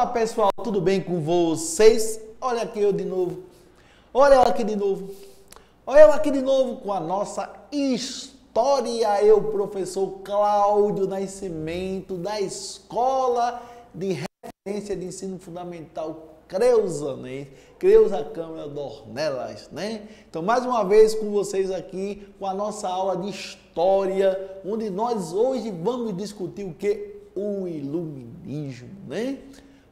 Olá pessoal, tudo bem com vocês? Olha aqui eu de novo. Olha eu aqui de novo. Olha eu aqui de novo com a nossa história. Eu, professor Cláudio Nascimento, da Escola de Referência de Ensino Fundamental Creusanense, Creuza Câmara Dornelas, né? Então, mais uma vez com vocês aqui, com a nossa aula de História, onde nós hoje vamos discutir o que? O Iluminismo, né?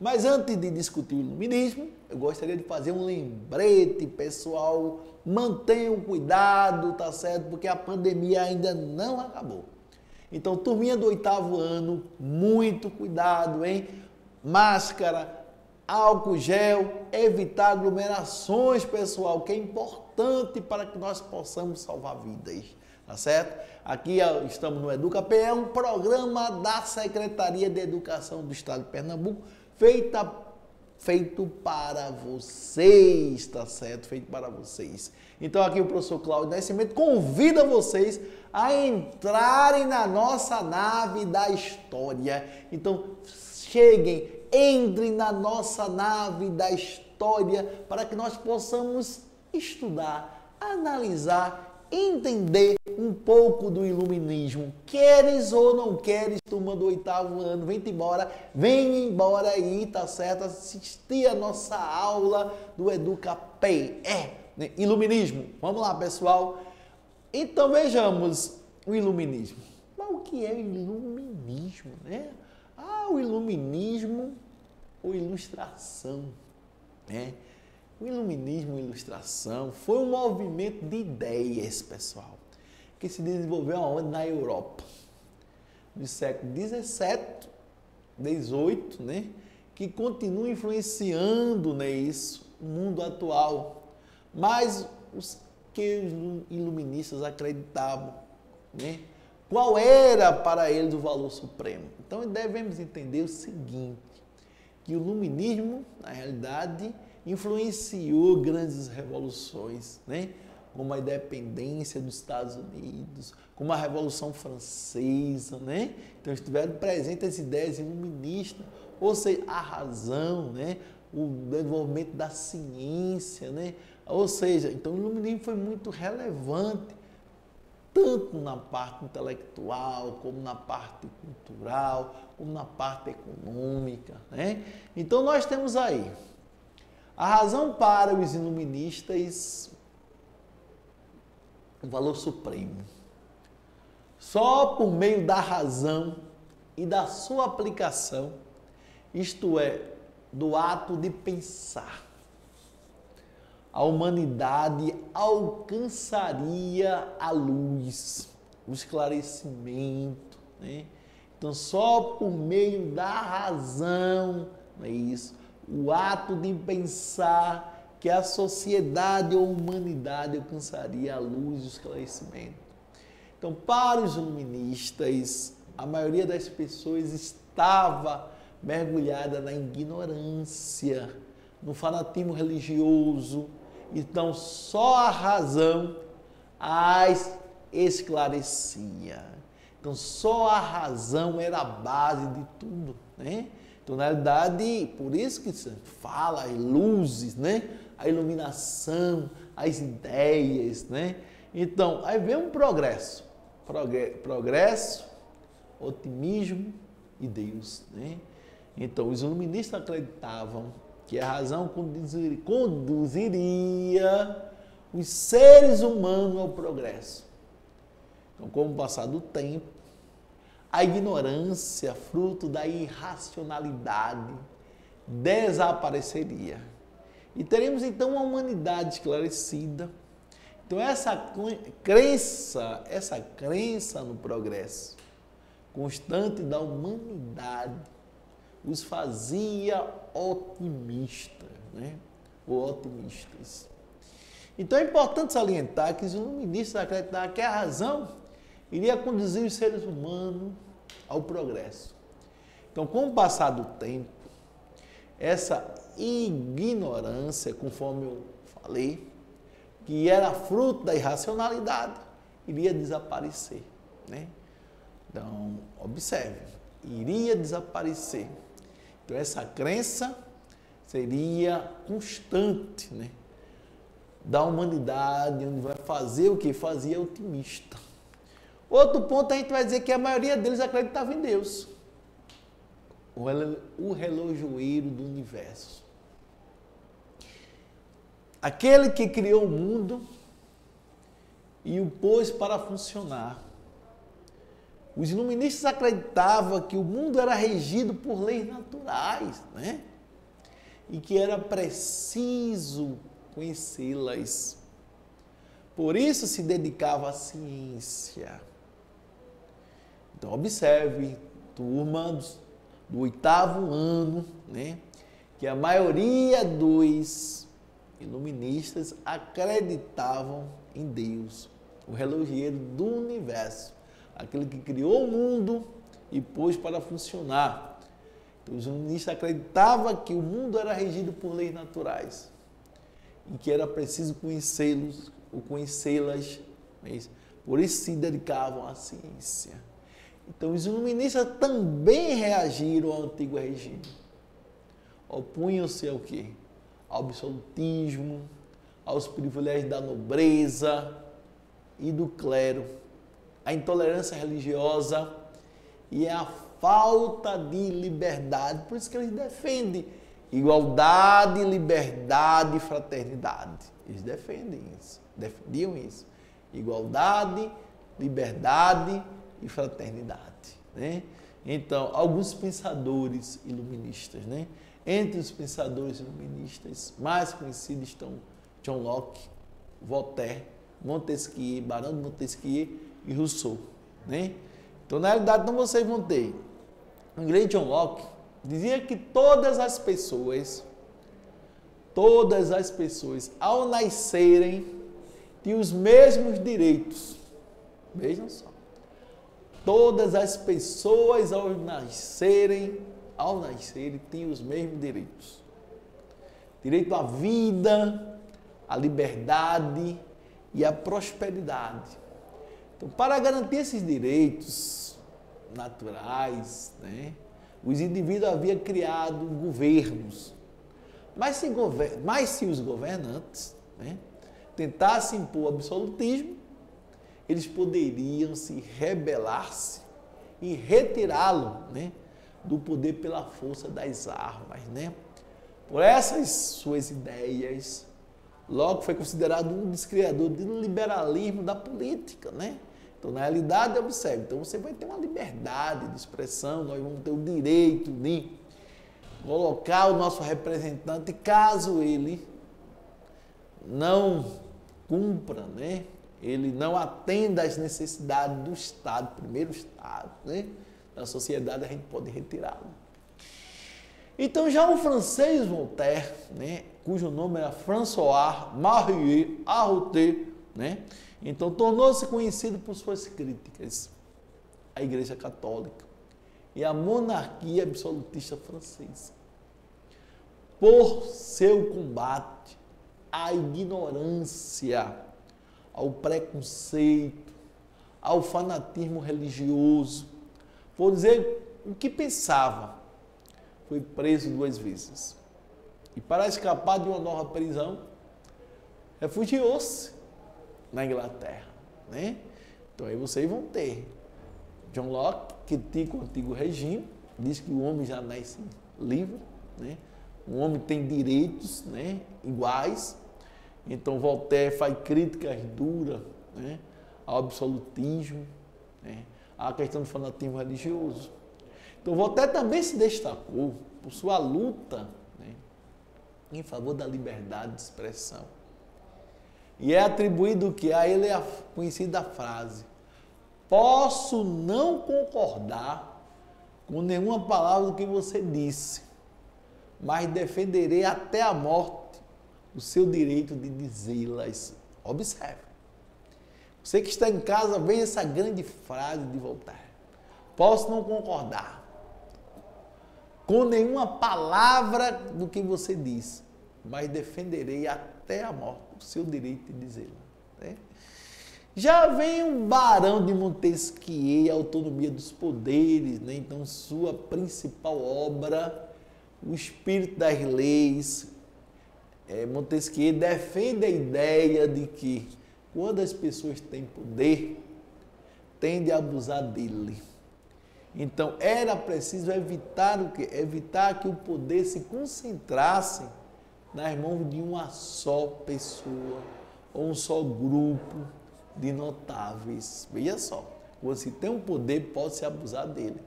Mas antes de discutir o Iluminismo, eu gostaria de fazer um lembrete, pessoal. Mantenham cuidado, tá certo? Porque a pandemia ainda não acabou. Então, turminha do 8º ano, muito cuidado, hein? Máscara, álcool gel, evitar aglomerações, pessoal, que é importante para que nós possamos salvar vidas, tá certo? Aqui estamos no EducaP, é um programa da Secretaria de Educação do Estado de Pernambuco, feito para vocês, tá certo? Feito para vocês. Então aqui o professor Cláudio Nascimento convida vocês a entrarem na nossa nave da história. Então cheguem, entrem na nossa nave da história para que nós possamos estudar, analisar, entender um pouco do Iluminismo. Queres ou não queres, turma do 8º ano, vem embora aí, tá certo? Assistir a nossa aula do EducaP. Né? Iluminismo. Vamos lá, pessoal. Então vejamos o Iluminismo. Mas o que é o Iluminismo, né? O Iluminismo ou Ilustração, né? O Iluminismo ou Ilustração foi um movimento de ideias, pessoal, que se desenvolveu aonde? Na Europa, no século XVII, XVIII, né? Que continua influenciando, né, isso, o mundo atual. Mas os que os iluministas acreditavam, né? Qual era para eles o valor supremo? Então devemos entender o seguinte, que o iluminismo, na realidade, influenciou grandes revoluções, né? Como a independência dos Estados Unidos, como a Revolução Francesa, né? Então estiveram presentes as ideias iluministas, ou seja, a razão, né? O desenvolvimento da ciência, né? Ou seja, então o iluminismo foi muito relevante, tanto na parte intelectual, como na parte cultural, como na parte econômica, né? Então nós temos aí a razão para os iluministas, o valor supremo. Só por meio da razão e da sua aplicação, isto é, do ato de pensar, a humanidade alcançaria a luz, o esclarecimento, né? Então, só por meio da razão, não é isso? O ato de pensar que a sociedade ou a humanidade alcançaria a luz e o esclarecimento. Então, para os iluministas, a maioria das pessoas estava mergulhada na ignorância, no fanatismo religioso. Então, só a razão as esclarecia. Então, só a razão era a base de tudo, né? Então, na realidade, por isso que se fala as luzes, né? A iluminação, as ideias, né? Então, aí vem um progresso. Progresso, otimismo e Deus, né? Então, os iluministas acreditavam que a razão conduziria os seres humanos ao progresso. Então, com o passar do tempo, a ignorância, fruto da irracionalidade, desapareceria. E teremos então uma humanidade esclarecida. Então essa crença no progresso constante da humanidade os fazia otimistas, né? Ou otimistas. Então é importante salientar que os iluministas acreditavam que a razão iria conduzir os seres humanos ao progresso. Então, com o passar do tempo, essa ignorância, conforme eu falei, que era fruto da irracionalidade, iria desaparecer, né? Então, observe, iria desaparecer. Então, essa crença seria constante, né, da humanidade, onde vai fazer o que? Fazia otimista. Outro ponto, a gente vai dizer que a maioria deles acreditava em Deus, o relojoeiro do universo. Aquele que criou o mundo e o pôs para funcionar. Os iluministas acreditavam que o mundo era regido por leis naturais, né? E que era preciso conhecê-las. Por isso se dedicava à ciência. Então, observe, turma do 8º ano, né, que a maioria dos iluministas acreditavam em Deus, o relojoeiro do universo, aquele que criou o mundo e pôs para funcionar. Então, os iluministas acreditavam que o mundo era regido por leis naturais e que era preciso conhecê-los ou conhecê-las, por isso se dedicavam à ciência. Então, os iluministas também reagiram ao antigo regime. Opunham-se ao quê? Ao absolutismo, aos privilégios da nobreza e do clero, à intolerância religiosa e à falta de liberdade. Por isso que eles defendem igualdade, liberdade e fraternidade. Eles defendem isso, defendiam isso. Igualdade, liberdade e fraternidade, né? Então, alguns pensadores iluministas, né? Entre os pensadores iluministas mais conhecidos estão John Locke, Voltaire, Montesquieu, Barão de Montesquieu e Rousseau, né? Então, na realidade, então vocês vão ter o inglês John Locke dizia que todas as pessoas, ao nascerem, tinham os mesmos direitos. Vejam só. Todas as pessoas, ao nascerem, têm os mesmos direitos. Direito à vida, à liberdade e à prosperidade. Então, para garantir esses direitos naturais, né, os indivíduos haviam criado governos. Mas se os governantes, né, tentassem impor o absolutismo, eles poderiam se rebelar-se e retirá-lo, né, do poder pela força das armas, né? Por essas suas ideias, Locke foi considerado um dos criadores do liberalismo da política, né? Então, na realidade, observe, então você vai ter uma liberdade de expressão, nós vamos ter o direito de colocar o nosso representante, caso ele não cumpra, né? Ele não atenda às necessidades do Estado, primeiro Estado, né? Da sociedade, a gente pode retirá-lo. Então, já o francês Voltaire, né, cujo nome era François-Marie Arouet, né, então tornou-se conhecido por suas críticas à Igreja Católica e à monarquia absolutista francesa, por seu combate à ignorância, ao preconceito, ao fanatismo religioso. Por dizer o que pensava, foi preso 2 vezes. E para escapar de uma nova prisão, refugiou-se na Inglaterra, né? Então aí vocês vão ter John Locke, que critica o antigo regime, diz que o homem já nasce livre, né? O homem tem direitos, né, iguais. Então Voltaire faz críticas duras, né, ao absolutismo, né, à questão do fanatismo religioso. Então Voltaire também se destacou por sua luta, né, em favor da liberdade de expressão. E é atribuído que a ele é a conhecida frase: posso não concordar com nenhuma palavra do que você disse, mas defenderei até a morte o seu direito de dizê-las. Observe. Você que está em casa, veja essa grande frase de Voltaire. Posso não concordar com nenhuma palavra do que você disse, mas defenderei até a morte o seu direito de dizê-la, né? Já vem o Barão de Montesquieu, a Autonomia dos Poderes, né? Então sua principal obra o espírito das leis. Montesquieu defende a ideia de que quando as pessoas têm poder, tendem a abusar dele. Então, era preciso evitar o quê? Evitar que o poder se concentrasse nas mãos de uma só pessoa ou um só grupo de notáveis. Veja só, quando se tem um poder, pode-se abusar dele.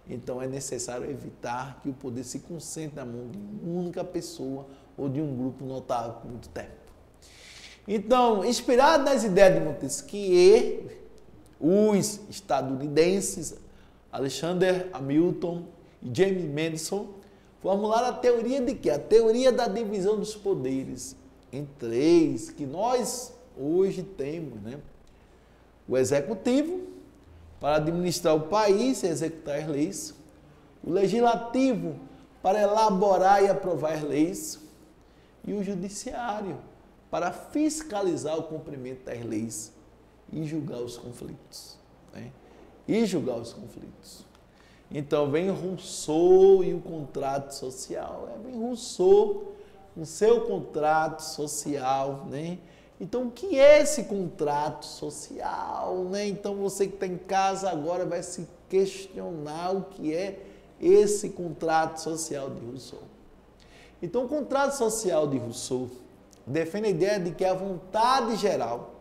Então, é necessário evitar que o poder se concentre na mão de uma única pessoa ou de um grupo notável por muito tempo. Então, inspirado nas ideias de Montesquieu, os estadunidenses Alexander Hamilton e James Madison formularam a teoria de quê? A teoria da divisão dos poderes em três, que nós hoje temos, né? O executivo, para administrar o país e executar as leis. O legislativo, para elaborar e aprovar as leis. E o judiciário, para fiscalizar o cumprimento das leis e julgar os conflitos. Né? E julgar os conflitos. Então, vem Rousseau e o contrato social. Vem Rousseau, o seu contrato social, né? Então, o que é esse contrato social, né? Então, você que está em casa agora vai se questionar o que é esse contrato social de Rousseau. Então, o contrato social de Rousseau defende a ideia de que a vontade geral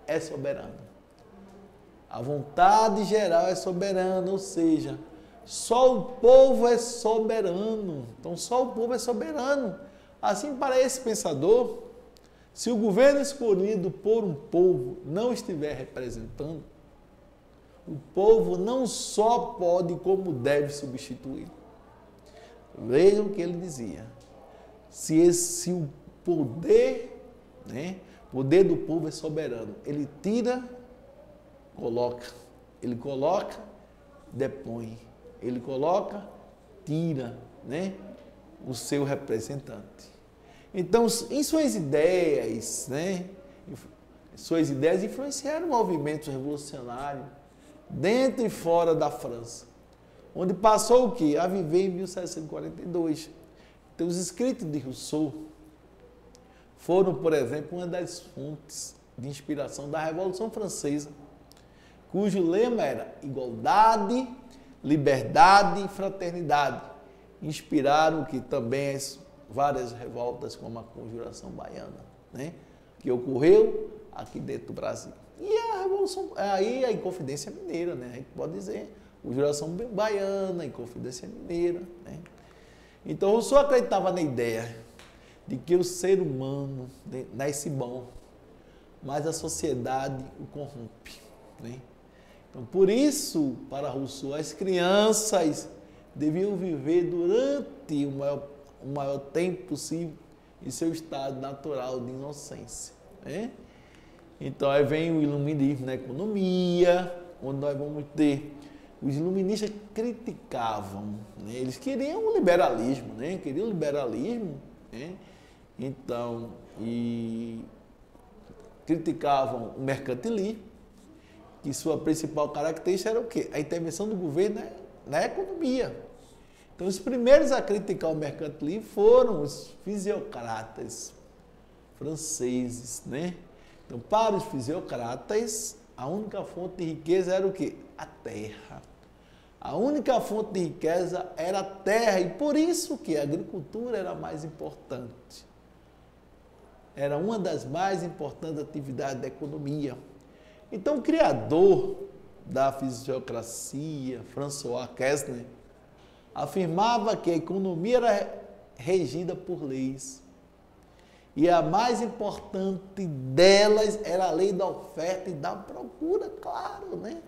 é soberana. A vontade geral é soberana, ou seja, só o povo é soberano. Então, só o povo é soberano. Assim, para esse pensador, se o governo escolhido por um povo não estiver representando, o povo não só pode, como deve substituir. Vejam o que ele dizia. Se o poder, né, o poder do povo é soberano, ele tira, coloca. Ele coloca, depõe. Ele coloca, tira, né, o seu representante. Então, em suas ideias, né, suas ideias influenciaram movimentos revolucionários dentro e fora da França, onde passou o quê? A viver em 1742. Então, os escritos de Rousseau foram, por exemplo, uma das fontes de inspiração da Revolução Francesa, cujo lema era igualdade, liberdade e fraternidade. Inspiraram que também várias revoltas, como a Conjuração Baiana, né, que ocorreu aqui dentro do Brasil. E a Revolução, aí a Inconfidência Mineira, né, a gente pode dizer, Conjuração Baiana, Inconfidência Mineira, né. Então, Rousseau acreditava na ideia de que o ser humano nasce bom, mas a sociedade o corrompe, né. Então, por isso, para Rousseau, as crianças deviam viver durante o maior tempo possível em seu estado natural de inocência. Né? Então, aí vem o iluminismo na economia, onde nós vamos ter... Os iluministas criticavam, né? Eles queriam o liberalismo, né? Queriam o liberalismo, né? Então, e criticavam o mercantilismo, que sua principal característica era o quê? A intervenção do governo na economia. Então, os primeiros a criticar o mercantilismo foram os fisiocratas franceses, né? Então, para os fisiocratas, a única fonte de riqueza era o quê? A terra. A única fonte de riqueza era a terra, e por isso que a agricultura era a mais importante. Era uma das mais importantes atividades da economia. Então, o criador da fisiocracia, François Kessler, afirmava que a economia era regida por leis. E a mais importante delas era a lei da oferta e da procura, claro, né?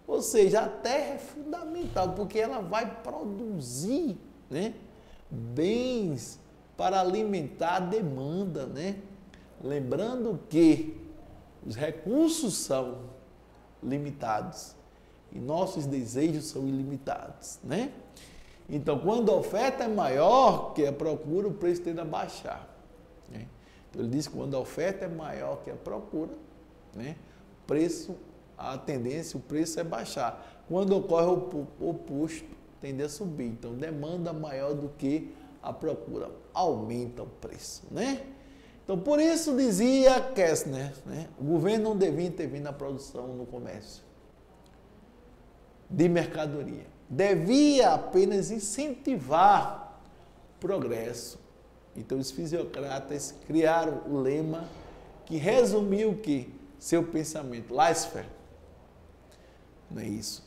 Ou seja, a terra é fundamental, porque ela vai produzir, né, bens para alimentar a demanda, né? Lembrando que os recursos são limitados e nossos desejos são ilimitados, né? Então, quando a oferta é maior que a procura, o preço tende a baixar. Né? Então, ele diz que quando a oferta é maior que a procura, né, a tendência, o preço é baixar. Quando ocorre o oposto, tende a subir. Então, demanda maior do que a procura, aumenta o preço, né? Então, por isso dizia Kessner, né? O governo não devia intervir na produção, no comércio de mercadoria. Devia apenas incentivar o progresso. Então, os fisiocratas criaram o lema que resumiu o quê? Seu pensamento. Laissez-faire. Não é isso?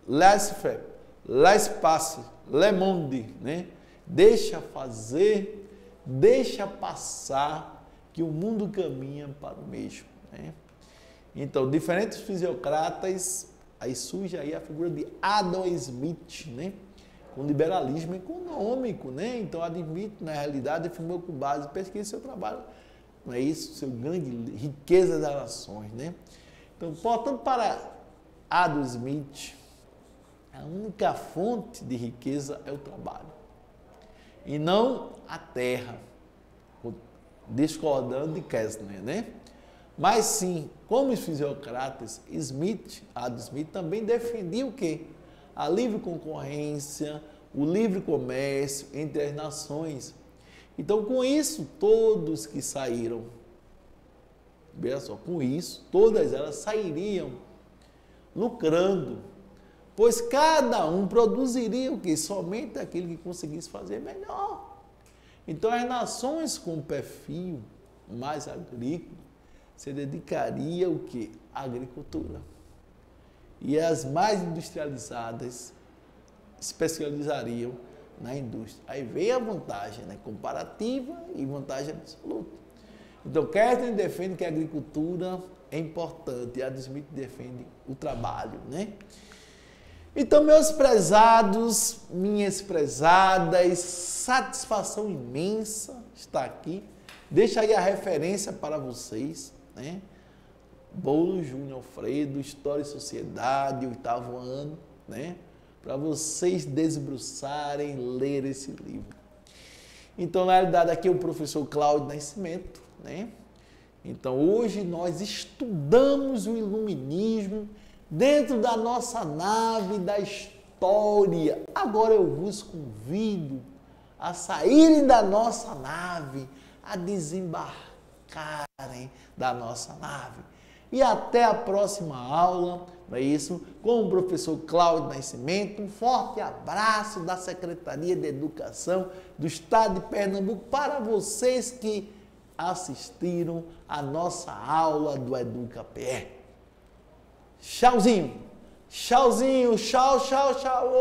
Laissez-faire. Laissez-passer. Le monde. Né? Deixa fazer, deixa passar, que o mundo caminha para o mesmo. Né? Então, diferentes fisiocratas, aí surge aí a figura de Adam Smith, né? Com liberalismo econômico, né? Então, Adam Smith, na realidade, afirmou com base em pesquisa seu trabalho, não é isso? Seu grande riqueza das nações, né? Então, portanto, para Adam Smith, a única fonte de riqueza é o trabalho, e não a terra, discordando de Kessner, né? Mas sim, como os fisiocratas, Adam Smith também defendia o quê? A livre concorrência, o livre comércio entre as nações. Então, com isso, todos que saíram, veja só, com isso, todas elas sairiam lucrando, pois cada um produziria o quê? Somente aquilo que conseguisse fazer melhor. Então, as nações com perfil mais agrícola se dedicaria o quê? À agricultura. E as mais industrializadas especializariam na indústria. Aí vem a vantagem, né? Comparativa e vantagem absoluta. Então, Kessner defende que a agricultura é importante e Adam Smith defende o trabalho, né? Então, meus prezados, minhas prezadas, satisfação imensa estar aqui. Deixa aí a referência para vocês, né? Boulos Júnior Alfredo, História e Sociedade, 8º ano, né? Para vocês desbruçarem, ler esse livro. Então, na realidade, aqui é o professor Cláudio Nascimento, né? Então, hoje nós estudamos o iluminismo dentro da nossa nave da história. Agora eu vos convido a saírem da nossa nave, a desembarcarem da nossa nave. E até a próxima aula, não é isso? Com o professor Cláudio Nascimento. Um forte abraço da Secretaria de Educação do Estado de Pernambuco para vocês que assistiram a nossa aula do EducaPE. Tchauzinho, tchauzinho, tchau, tchau, tchau.